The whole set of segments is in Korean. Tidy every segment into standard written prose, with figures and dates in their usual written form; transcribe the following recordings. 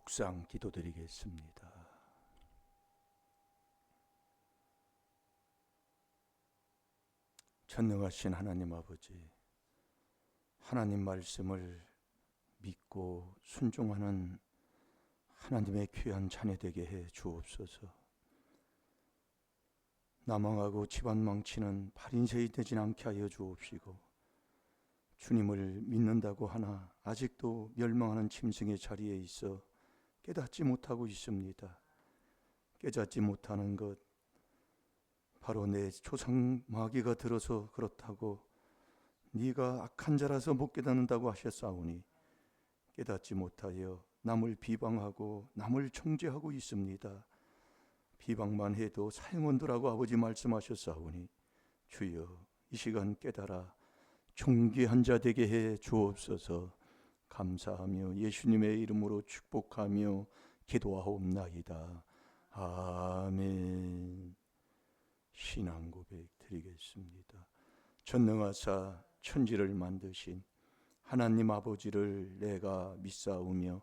묵상 기도드리겠습니다. 전능하신 하나님 아버지, 하나님 말씀을 믿고 순종하는 하나님의 귀한 자녀 되게 해 주옵소서. 나망하고 집안 망치는 바린새이 되진 않게 하여 주옵시고, 주님을 믿는다고 하나 아직도 멸망하는 짐승의 자리에 있어 깨닫지 못하고 있습니다. 깨닫지 못하는 것, 바로 내 조상 마귀가 들어서 그렇다고, 네가 악한 자라서 못 깨닫는다고 하셨사오니 깨닫지 못하여 남을 비방하고 남을 정죄하고 있습니다. 비방만 해도 사형언도라고 아버지 말씀하셨사오니 주여, 이 시간 깨달아 존귀한 자 되게 해 주옵소서. 감사하며 예수님의 이름으로 축복하며 기도하옵나이다. 아멘. 신앙 고백 드리겠습니다. 전능하사 천지를 만드신 하나님 아버지를 내가 믿사오며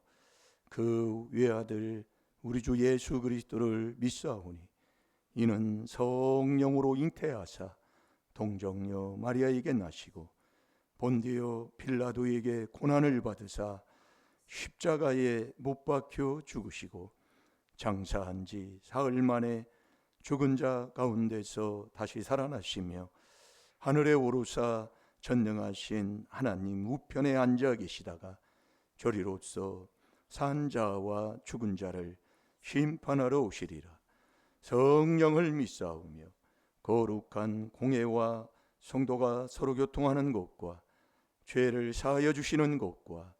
그 외아들 우리 주 예수 그리스도를 믿사오니 이는 성령으로 잉태하사 동정녀 마리아에게 나시고 본디오 빌라도에게 고난을 받으사 십자가에 못 박혀 죽으시고 장사한 지 사흘 만에 죽은 자 가운데서 다시 살아나시며 하늘에 오르사 전능하신 하나님 우편에 앉아 계시다가 저리로서 산 자와 죽은 자를 심판하러 오시리라. 성령을 믿사오며 거룩한 공회와 성도가 서로 교통하는 것과 죄를 사하여 주시는 것과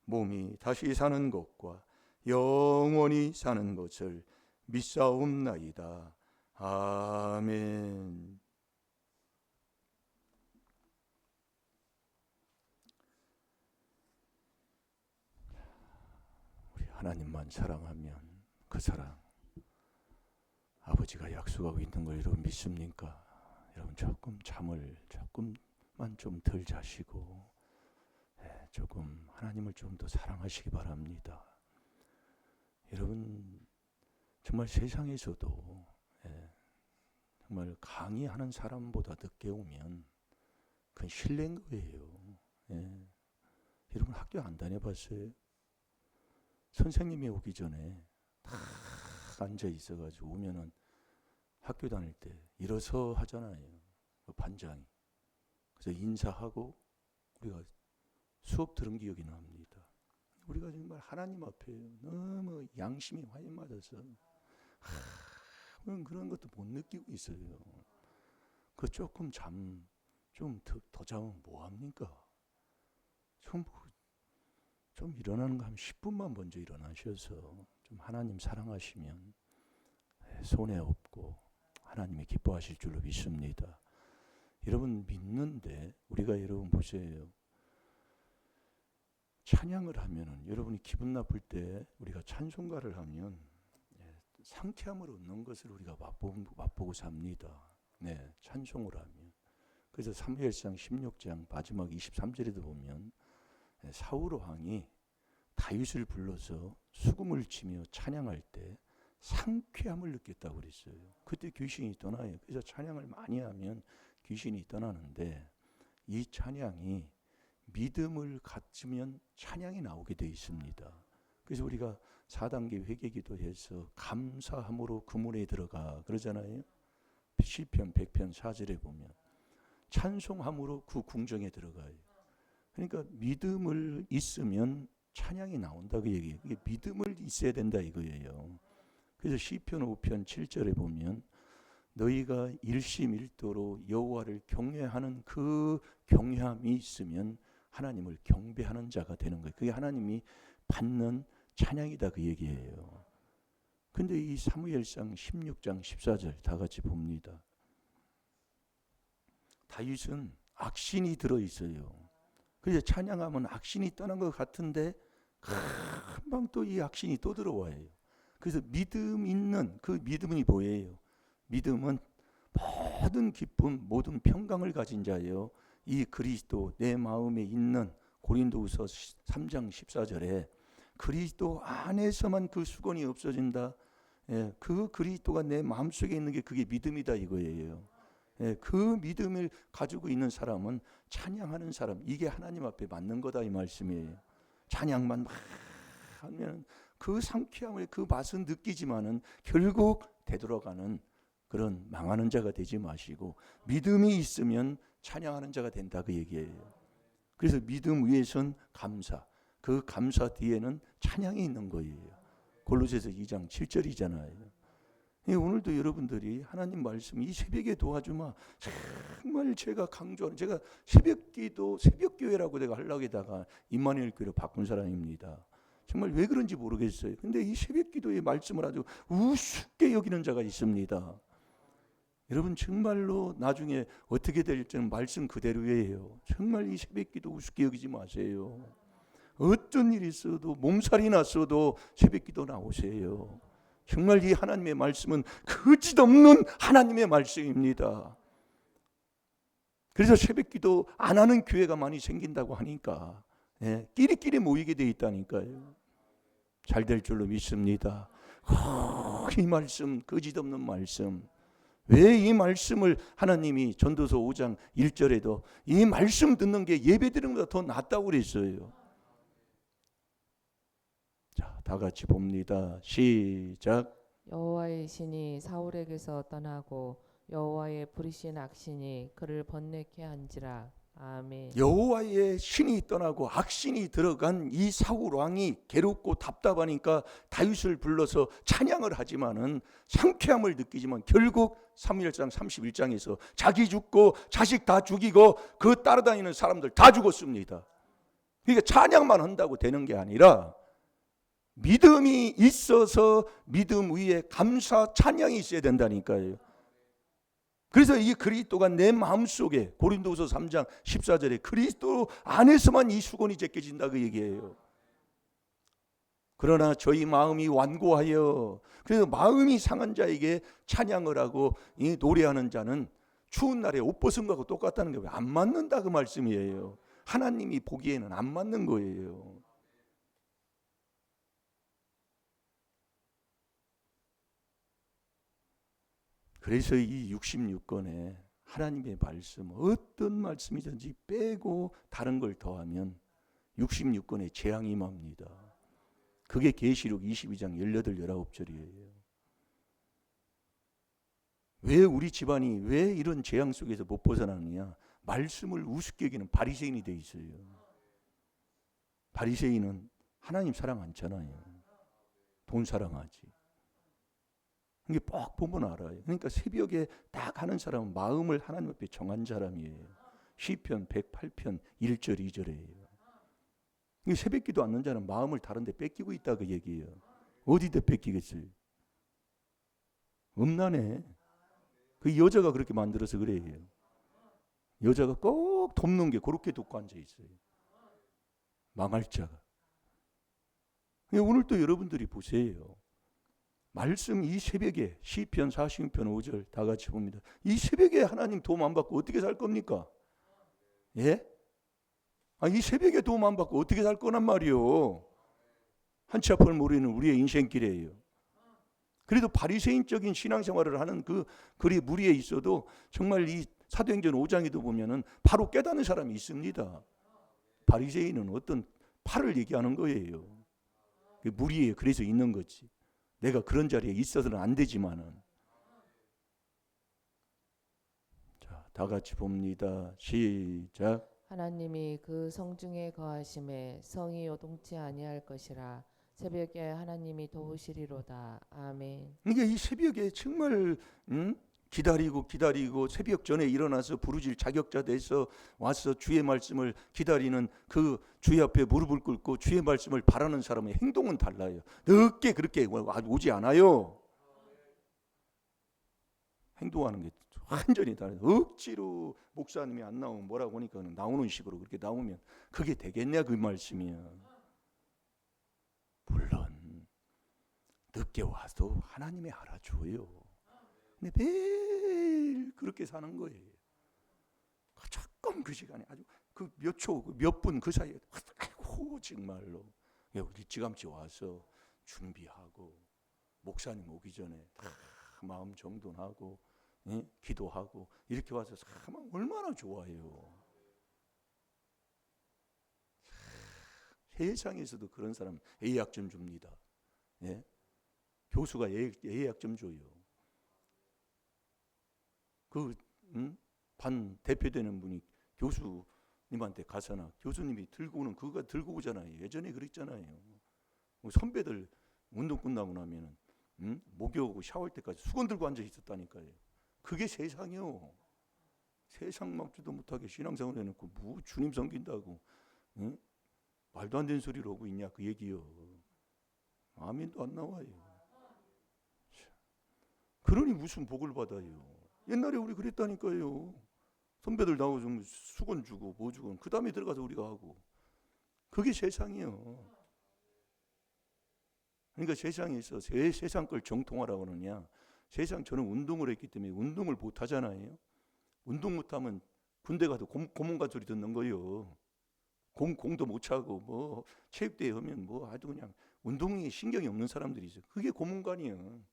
몸이 다시 사는 것과 영원히 사는 것을 믿사옵나이다. 아멘. 우리 하나님만 사랑하면 그 사랑, 아버지가 약속하고 있는 걸 여러분 믿습니까? 여러분 잠을 조금만 좀 덜 자시고 조금 하나님을 좀 더 사랑하시기 바랍니다. 여러분 정말 세상에서도 정말 강의하는 사람보다 늦게 오면 그건 실례인 거예요. 여러분 학교 안 다녀봤어요? 선생님이 오기 전에 다 앉아 있어가지고 오면은 학교 다닐 때 일어서 하잖아요. 그 반장이. 그래서 인사하고 우리가 수업 들은 기억이 납니다. 우리가 정말 하나님 앞에 너무 양심이 많이 맞아서 그런 것도 못 느끼고 있어요. 그 조금 좀 더 자면 뭐합니까? 좀 일어나는 거 하면 10분만 먼저 일어나셔서 좀 하나님 사랑하시면 손해 없고 하나님이 기뻐하실 줄로 믿습니다. 여러분 믿는데 우리가 여러분 보세요. 찬양을 하면은 여러분이 기분 나쁠 때 우리가 찬송가를 하면 상쾌함을 얻는 것을 우리가 맛보고 삽니다. 찬송을 하면. 그래서 사무엘상 16장 마지막 23절에도 보면 사울 왕이 다윗을 불러서 수금을 치며 찬양할 때 상쾌함을 느꼈다고 그랬어요. 그때 귀신이 떠나요. 그래서 찬양을 많이 하면 귀신이 떠나는데 이 찬양이 믿음을 갖추면 찬양이 나오게 되어 있습니다. 그래서 우리가 4단계 회개기도해서 감사함으로 그 문에 들어가 그러잖아요. 시편 100편 4절에 보면 찬송함으로 그 궁정에 들어가요. 그러니까 믿음을 있으면 찬양이 나온다고 얘기해요. 이게 믿음을 있어야 된다 이거예요. 그래서 시편 5편 7절에 보면 너희가 일심일도로 여호와를 경외하는 그 경외함이 있으면 하나님을 경배하는 자가 되는 거예요. 그게 하나님이 받는 찬양이다 그 얘기예요. 근데 이 사무엘상 16장 14절 다 같이 봅니다. 다윗은 악신이 들어있어요. 그래서 찬양하면 악신이 떠난 것 같은데 금방 또 이 악신이 또 들어와요. 그래서 믿음 있는 그 믿음이 뭐예요? 믿음은 모든 기쁨, 모든 평강을 가진 자예요. 이 그리스도 내 마음에 있는 고린도후서 3장 14절에 그리스도 안에서만 그 수건이 없어진다. 예, 그 그리스도가 내 마음속에 있는 게 그게 믿음이다 이거예요. 예, 그 믿음을 가지고 있는 사람은 찬양하는 사람, 이게 하나님 앞에 맞는 거다 이 말씀이에요. 찬양만 막 하면 그 상쾌함을, 그 맛은 느끼지만은 결국 되돌아가는 그런 망하는 자가 되지 마시고 믿음이 있으면 찬양하는 자가 된다 그 얘기예요. 그래서 믿음 위에선 감사, 그 감사 뒤에는 찬양이 있는 거예요. 골로새서 2장 7절이잖아요. 오늘도 여러분들이 하나님 말씀 이 새벽에 도와주마. 정말 제가 강조하는, 제가 새벽기도 새벽교회라고 내가 하려고 하다가 임마누엘 교회로 바꾼 사람입니다. 정말 왜 그런지 모르겠어요. 근데 이 새벽기도의 말씀을 아주 우습게 여기는 자가 있습니다. 여러분 정말로 나중에 어떻게 될지는 말씀 그대로예요. 정말 이 새벽기도 우습게 여기지 마세요. 어떤 일이 있어도 몸살이 났어도 새벽기도 나오세요. 정말 이 하나님의 말씀은 거짓없는 하나님의 말씀입니다. 그래서 새벽기도 안 하는 교회가 많이 생긴다고 하니까 끼리끼리 모이게 돼 있다니까요. 잘 될 줄로 믿습니다. 이 말씀, 거짓없는 말씀. 왜 이 말씀을 하나님이 전도서 5장 1절에도 이 말씀 듣는 게 예배 드리는 것보다 더 낫다고 그랬어요. 자, 다 같이 봅니다. 시작. 여호와의 신이 사울에게서 떠나고 여호와의 부리신 악신이 그를 번뇌케 한지라. 아멘. 여호와의 신이 떠나고 악신이 들어간 이 사울 왕이 괴롭고 답답하니까 다윗을 불러서 찬양을 하지만은 상쾌함을 느끼지만 결국 사무엘상 31장에서 자기 죽고 자식 다 죽이고 그 따라다니는 사람들 다 죽었습니다. 그러니까 찬양만 한다고 되는 게 아니라 믿음이 있어서 믿음 위에 감사 찬양이 있어야 된다니까요. 그래서 이 그리스도가 내 마음속에, 고린도후서 3장 14절에 그리스도 안에서만 이 수건이 제껴진다 그 얘기예요. 그러나 저희 마음이 완고하여, 그래서 마음이 상한 자에게 찬양을 하고 이 노래하는 자는 추운 날에 옷 벗은 거하고 똑같다는 게 안 맞는다 그 말씀이에요. 하나님이 보기에는 안 맞는 거예요. 그래서 이 66권에 하나님의 말씀, 어떤 말씀이든지 빼고 다른 걸 더하면 66권에 재앙이 임합니다. 그게 계시록 22장 18, 19절이에요. 왜 우리 집안이 왜 이런 재앙 속에서 못 벗어나느냐? 말씀을 우습게 여기는 바리새인이 돼 있어요. 바리새인은 하나님 사랑 않잖아요. 돈 사랑하지. 이게 꼭 보면 알아요. 그러니까 새벽에 딱 하는 사람은 마음을 하나님 앞에 정한 사람이에요. 시편 108편 1절 2절이에요. 새벽 기도 않는 자는 마음을 다른 데 뺏기고 있다 그 얘기예요. 어디다 뺏기겠어요? 음란해. 그 여자가 그렇게 만들어서 그래요. 여자가 꼭 돕는 게 그렇게 돕고 앉아 있어요. 망할 자가. 오늘 또 여러분들이 보세요. 말씀 이 새벽에 시편 46편 5절 다 같이 봅니다. 이 새벽에 하나님 도움 안 받고 어떻게 살 겁니까? 예? 이 새벽에 도움 안 받고 어떻게 살 거란 말이요. 한치 앞을 모르는 우리의 인생길이에요. 그래도 바리새인적인 신앙생활을 하는 그 글이 무리에 있어도 정말 이 사도행전 5장에도 보면은 바로 깨닫는 사람이 있습니다. 바리새인은 어떤 팔을 얘기하는 거예요. 무리에 그래서 있는 거지. 내가 그런 자리에 있어서는 안 되지만은. 자, 다 같이 봅니다. 시작. 하나님이 그 성중에 거하심에 성이 요동치 아니할 것이라. 새벽에 하나님이 도우시리로다. 아멘. 이게 이 새벽에 정말 기다리고 새벽 전에 일어나서 부르질 자격자 돼서 와서 주의 말씀을 기다리는 그 주의 앞에 무릎을 꿇고 주의 말씀을 바라는 사람의 행동은 달라요. 늦게 그렇게 오지 않아요. 행동하는 게 완전히 달라요. 억지로 목사님이 안 나오면 뭐라고 하니까 나오는 식으로 그렇게 나오면 그게 되겠냐 그 말씀이야. 물론 늦게 와도 하나님이 알아줘요. 근데 매일 그렇게 사는 거예요. 조금 그 시간에 아주 그 몇 초, 몇 분 그 사이에 아이고 정말로 일찌감치 와서 준비하고 목사님 오기 전에 다 마음 정돈하고 기도하고 이렇게 와서 참 얼마나 좋아요. 세상에서도 그런 사람 A학점 줍니다. 예? 교수가 A학점 줘요. 반 대표되는 분이 교수님한테 가서나 교수님이 들고 오는 그거가 들고 오잖아요. 예전에 그랬잖아요. 선배들 운동 끝나고 나면은 목욕하고 샤워할 때까지 수건 들고 앉아 있었다니까요. 그게 세상이요. 세상 막지도 못하게 신앙생활 해놓고 뭐 주님 섬긴다고 말도 안 되는 소리를 하고 있냐 그 얘기요. 아멘도 안 나와요. 그러니 무슨 복을 받아요. 옛날에 우리 그랬다니까요. 선배들 나오면 수건 주고 뭐 주고 그 다음에 들어가서 우리가 하고. 그게 세상이요. 그러니까 세상에서 세상 걸 정통하라고 하느냐. 세상 저는 운동을 했기 때문에 운동을 못 하잖아요. 운동 못하면 군대 가도 고문관 소리 듣는 거예요. 공도 못 차고 뭐 체육대회 하면 뭐 아주 그냥 운동에 신경이 없는 사람들이죠. 그게 고문관이에요.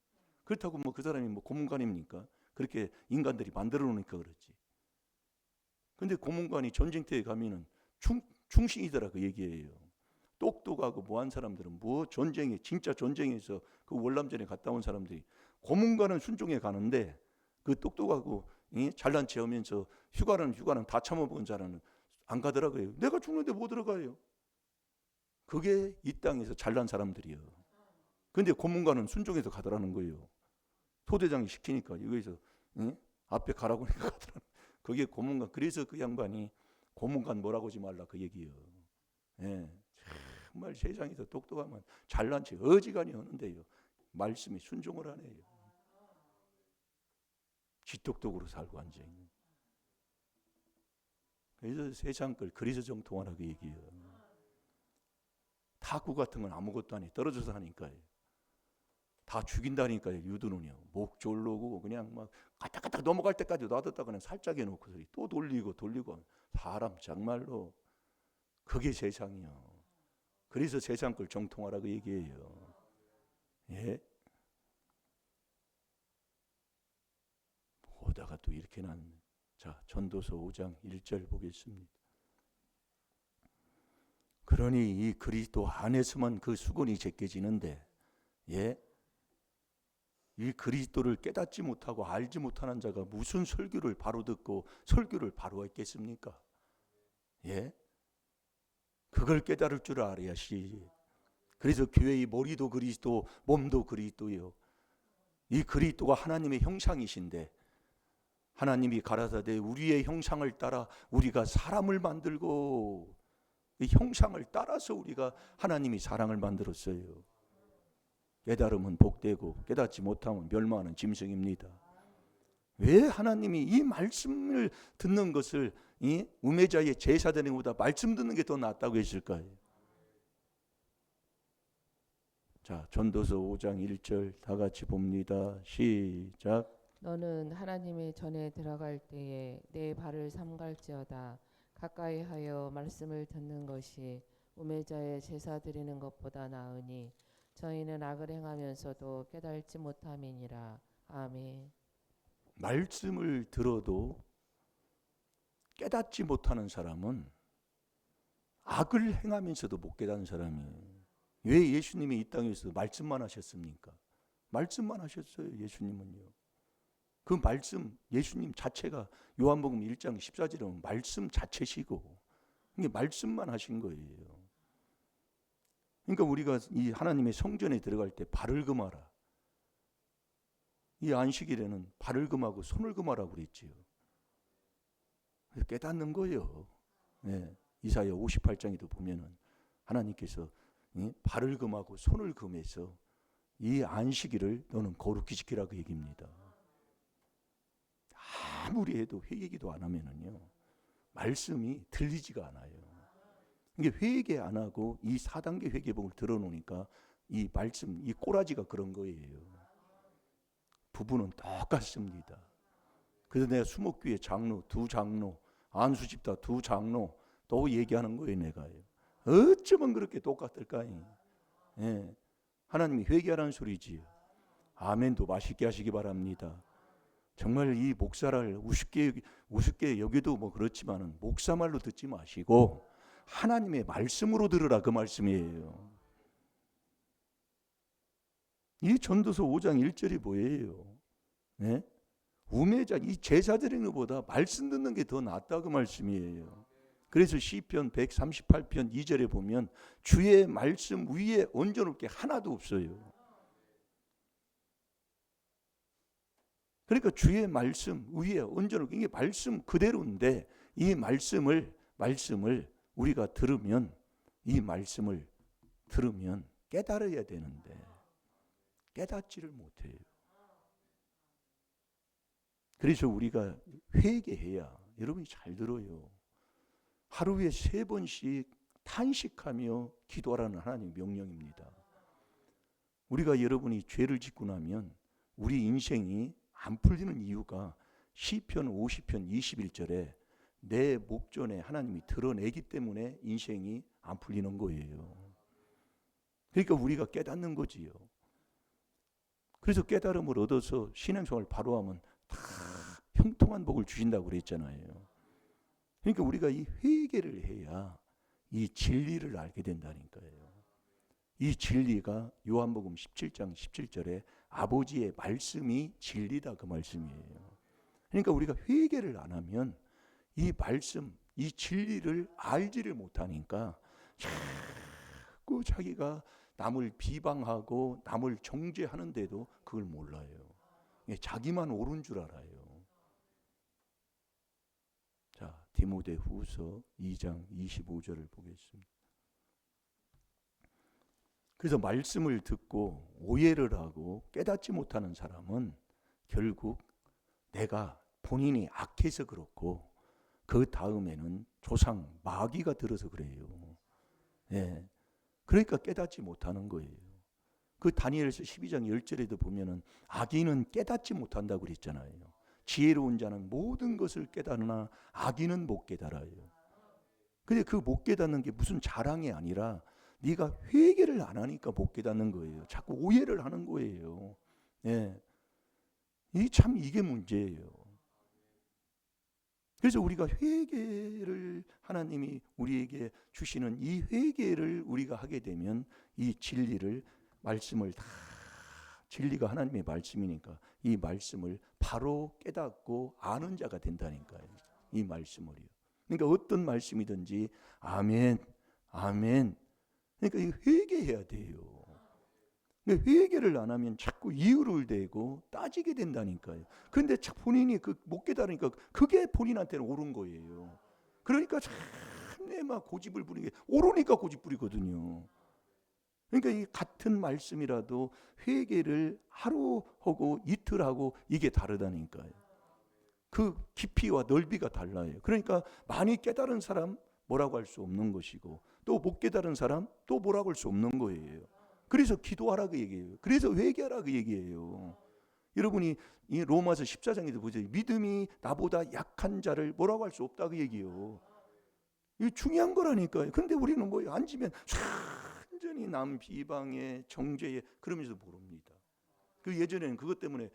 그렇다고 뭐 그 사람이 뭐 고문관입니까? 그렇게 인간들이 만들어 놓으니까 그렇지. 근데 고문관이 전쟁터에 가면은 충신이더라 그 얘기예요. 똑똑하고 뭐한 사람들은 뭐 전쟁에 진짜 전쟁에서 그 월남전에 갔다 온 사람들이 고문관은 순종해 가는데 그 똑똑하고 잘난 체 하면서 휴가는 다 참아본 자는 안 가더라고요. 내가 죽는데 못 들어가요. 그게 이 땅에서 잘난 사람들이요. 근데 고문관은 순종해서 가더라는 거예요. 소대장이 시키니까 여기서 앞에 가라고 하니까 가더라는. 그게 고문관. 그래서 그 양반이 고문관 뭐라고 하지 말라 그 얘기예요. 예. 정말 세상에서 똑똑하면 잘난 체 어지간히 하는데요. 말씀에 순종을 안 해요. 지똑똑으로 살고 앉아 있는. 그래서 세상 걸 그래서 정통하라 그 얘기예요. 탁구 같은 건 아무것도 아니 떨어져서 하니까요. 다 죽인다니까요. 유도는요. 목 졸르고 그냥 막 까딱까딱 넘어갈 때까지 놔뒀다 그냥 살짝 해놓고 또 돌리고 사람 정말로 그게 세상이요. 그래서 세상 걸 정통하라 그 얘기예요. 예. 보다가 또 이렇게 난. 자, 전도서 5장 1절 보겠습니다. 그러니 이 그리스도 안에서만 그 수건이 제껴지는데, 예, 이 그리스도를 깨닫지 못하고 알지 못하는 자가 무슨 설교를 바로 듣고 설교를 바로 했겠습니까? 예, 그걸 깨달을 줄 알아야지. 그래서 교회의 머리도 그리스도, 몸도 그리스도요. 이 그리스도가 하나님의 형상이신데. 하나님이 가라사대 우리의 형상을 따라 우리가 사람을 만들고 이 형상을 따라서 우리가 하나님이 사랑을 만들었어요. 깨달으면 복되고 깨닫지 못하면 멸망하는 짐승입니다. 왜 하나님이 이 말씀을 듣는 것을 우매자의 제사 드리는 것보다 말씀 듣는 게 더 낫다고 했을까요? 자, 전도서 5장 1절 다 같이 봅니다. 시작. 너는 하나님의 전에 들어갈 때에 내 발을 삼갈지어다. 가까이 하여 말씀을 듣는 것이 우매자의 제사 드리는 것보다 나으니 저희는 악을 행하면서도 깨달지 못함이니라. 아멘. 말씀을 들어도 깨닫지 못하는 사람은 악을 행하면서도 못 깨닫는 사람이에요. 왜 예수님이 이 땅에서 말씀만 하셨습니까? 말씀만 하셨어요. 예수님은요. 그 말씀, 예수님 자체가 요한복음 1장 14절에 보면 말씀 자체시고 이게 말씀만 하신 거예요. 그러니까 우리가 이 하나님의 성전에 들어갈 때 발을 금하라. 이 안식일에는 발을 금하고 손을 금하라고 그랬지요. 깨닫는 거예요. 네, 이사야 58장에도 보면은 하나님께서 발을 금하고 손을 금해서 이 안식일을 너는 거룩히 지키라 그 얘기입니다. 아무리 해도 회개기도 안 하면은요 말씀이 들리지가 않아요. 이게 회개 안 하고 이 4단계 회개복을 들어놓으니까 이 말씀, 이 꼬라지가 그런 거예요. 부부는 똑같습니다. 그래서 내가 수목교회 장로, 두 장로, 안수집사 두 장로 또 얘기하는 거예요. 내가요. 어쩌면 그렇게 똑같을까요? 예. 하나님이 회개하라는 소리지요. 아멘도 맛있게 하시기 바랍니다. 정말 이 목사를 우습게 여기도 뭐 그렇지만은 목사 말로 듣지 마시고 하나님의 말씀으로 들으라, 그 말씀이에요. 이 전도서 5장 1절이 뭐예요? 네? 우매자, 이 제사 드리는 것보다 말씀 듣는 게 더 낫다, 그 말씀이에요. 그래서 시편 138편 2절에 보면 주의 말씀 위에 얹어놓을 게 하나도 없어요. 그러니까 주의 말씀 위에 얹어놓을 게, 이게 말씀 그대로인데 이 말씀을 우리가 들으면, 이 말씀을 들으면 깨달아야 되는데 깨닫지를 못해요. 그래서 우리가 회개해야, 여러분이 잘 들어요, 하루에 3번씩 탄식하며 기도하라는 하나님의 명령입니다. 우리가, 여러분이 죄를 짓고 나면 우리 인생이 안 풀리는 이유가 시편 50편 21절에 내 목전에 하나님이 드러내기 때문에 인생이 안 풀리는 거예요. 그러니까 우리가 깨닫는 거지요. 그래서 깨달음을 얻어서 신앙생활을 바로 하면 다 형통한 복을 주신다고 그랬잖아요. 그러니까 우리가 이 회개를 해야 이 진리를 알게 된다니까요. 이 진리가 요한복음 17장 17절에 아버지의 말씀이 진리다, 그 말씀이에요. 그러니까 우리가 회개를 안 하면 이 말씀, 이 진리를 알지를 못하니까 자꾸 자기가 남을 비방하고 남을 정죄하는데도 그걸 몰라요. 자기만 옳은 줄 알아요. 자, 디모데후서 2장 25절을 보겠습니다. 그래서 말씀을 듣고 오해를 하고 깨닫지 못하는 사람은 결국 내가 본인이 악해서 그렇고 그 다음에는 조상 마귀가 들어서 그래요. 예. 그러니까 깨닫지 못하는 거예요. 그 다니엘서 12장 10절에도 보면은 악인은 깨닫지 못한다고 그랬잖아요. 지혜로운 자는 모든 것을 깨달으나 악인은 못 깨달아요. 근데 그 못 깨닫는 게 무슨 자랑이 아니라 네가 회개를 안 하니까 못 깨닫는 거예요. 자꾸 오해를 하는 거예요. 예. 이게 문제예요. 그래서 우리가 회개를, 하나님이 우리에게 주시는 이 회개를 우리가 하게 되면 이 진리를, 말씀을 다, 진리가 하나님의 말씀이니까 이 말씀을 바로 깨닫고 아는 자가 된다니까요. 이 말씀을요. 그러니까 어떤 말씀이든지 아멘, 아멘. 그러니까 이 회개해야 돼요. 회개를 안 하면 자꾸 이유를 대고 따지게 된다니까요. 그런데 본인이 못 깨달으니까 그게 본인한테는 옳은 거예요. 그러니까 참내 막 고집을 부리게, 옳으니까 고집 부리거든요. 그러니까 이 같은 말씀이라도 회개를 하루 하고 이틀 하고 이게 다르다니까요. 그 깊이와 넓이가 달라요. 그러니까 많이 깨달은 사람 뭐라고 할 수 없는 것이고, 또 못 깨달은 사람 또 뭐라고 할 수 없는 거예요. 그래서 기도하라 그 얘기예요. 그래서 회개하라 그 얘기예요. 여러분이 이 로마서 14장에도 보세요. 믿음이 나보다 약한 자를 뭐라고 할 수 없다 그 얘기예요. 이게 중요한 거라니까요. 그런데 우리는 뭐예요? 앉으면 완전히 남 비방에 정죄에 그러면서 모릅니다. 그 예전에는 그것 때문에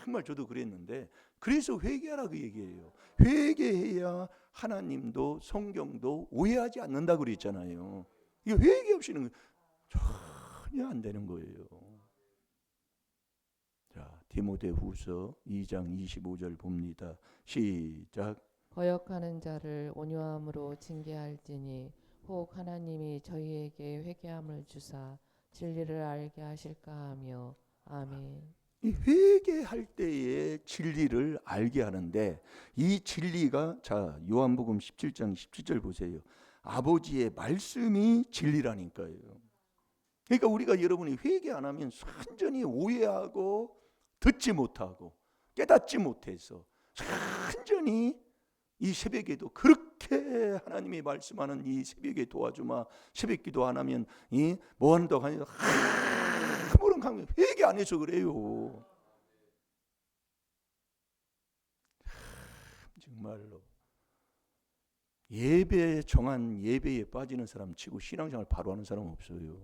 정말 저도 그랬는데, 그래서 회개하라 그 얘기예요. 회개해야 하나님도 성경도 오해하지 않는다 그랬잖아요. 이 회개 없이는 전혀 안 되는 거예요. 자, 디모데후서 2장 25절 봅니다. 시작. 거역하는 자를 온유함으로 징계할지니 혹 하나님이 저희에게 회개함을 주사 진리를 알게 하실까 하며. 아멘. 이 회개할 때의 진리를 알게 하는데, 이 진리가, 자, 요한복음 17장 17절 보세요. 아버지의 말씀이 진리라니까요. 그러니까 우리가, 여러분이 회개 안 하면 완전히 오해하고 듣지 못하고 깨닫지 못해서 완전히 이 새벽에도 그렇게 하나님이 말씀하는 이 새벽에 도와주마, 새벽 기도 안 하면 이 뭐 한다고 하니 아무런 강력 회개 안 해서 그래요. 정말로 예배 정한 예배에 빠지는 사람 치고 신앙생활 바로 하는 사람 없어요.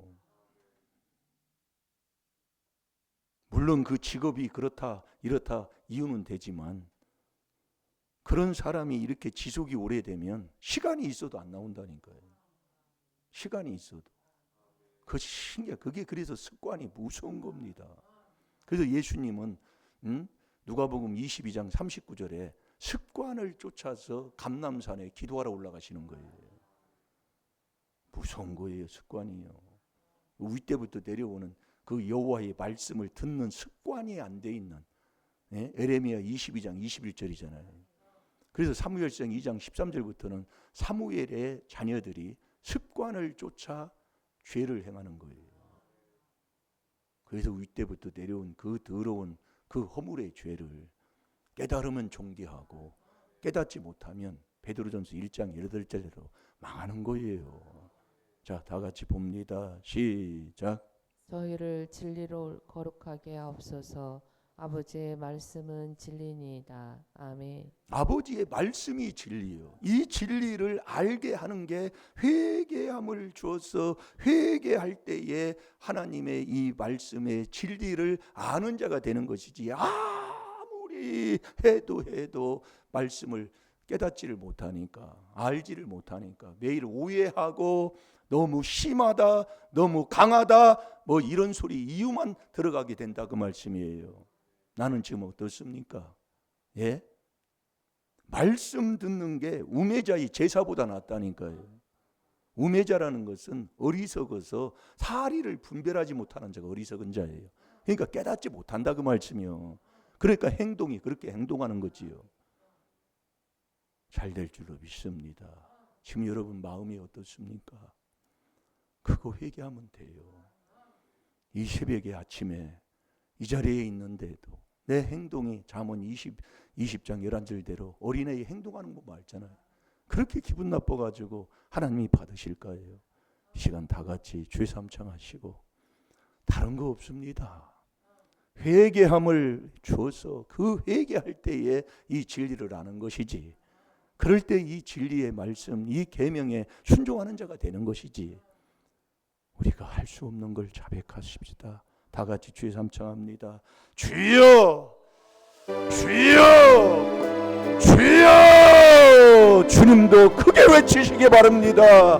물론 그 직업이 그렇다 이렇다 이유는 되지만 그런 사람이 이렇게 지속이 오래되면 시간이 있어도 안 나온다니까요. 시간이 있어도. 그것이 신기해. 그게 그래서 습관이 무서운 겁니다. 그래서 예수님은 누가복음 22장 39절에 습관을 쫓아서 감람산에 기도하러 올라가시는 거예요. 무서운 거예요. 습관이요. 윗대부터 내려오는 그 여호와의 말씀을 듣는 습관이 안 돼 있는 에레미야 22장 21절이잖아요. 그래서 사무엘상 2장 13절부터는 사무엘의 자녀들이 습관을 쫓아 죄를 행하는 거예요. 그래서 윗대부터 내려온 그 더러운 그 허물의 죄를 깨달으면 존귀하고 깨닫지 못하면 베드로전서 1장 8절대로 망하는 거예요. 자, 다 같이 봅니다. 시작. 저희를 진리로 거룩하게 하옵소서. 아버지의 말씀은 진리니이다. 아멘. 아버지의 말씀이 진리예요. 이 진리를 알게 하는 게 회개함을 주어서 회개할 때에 하나님의 이 말씀의 진리를 아는 자가 되는 것이지, 아무리 해도 말씀을 깨닫지를 못하니까, 알지를 못하니까 매일 오해하고 너무 심하다, 너무 강하다, 뭐 이런 소리 이유만 들어가게 된다, 그 말씀이에요. 나는 지금 어떻습니까? 예? 말씀 듣는 게 우매자의 제사보다 낫다니까요. 우매자라는 것은 어리석어서 사리를 분별하지 못하는 자가 어리석은 자예요. 그러니까 깨닫지 못한다, 그 말씀이요. 그러니까 행동이 그렇게 행동하는 거지요. 잘 될 줄로 믿습니다. 지금 여러분 마음이 어떻습니까? 그거 회개하면 돼요. 이 새벽에 아침에 이 자리에 있는데도 내 행동이 잠언 20장 11절대로 어린애의 행동하는 거 알잖아요. 그렇게 기분 나빠가지고 하나님이 받으실 거예요. 이 시간 다 같이 죄 삼창하시고, 다른 거 없습니다. 회개함을 주어서 그 회개할 때에 이 진리를 아는 것이지, 그럴 때 이 진리의 말씀, 이 계명에 순종하는 자가 되는 것이지, 우리가 할 수 없는 걸 자백하십시다. 다 같이 주여 삼창합니다. 주여, 주여, 주여. 주님도 크게 외치시기 바랍니다.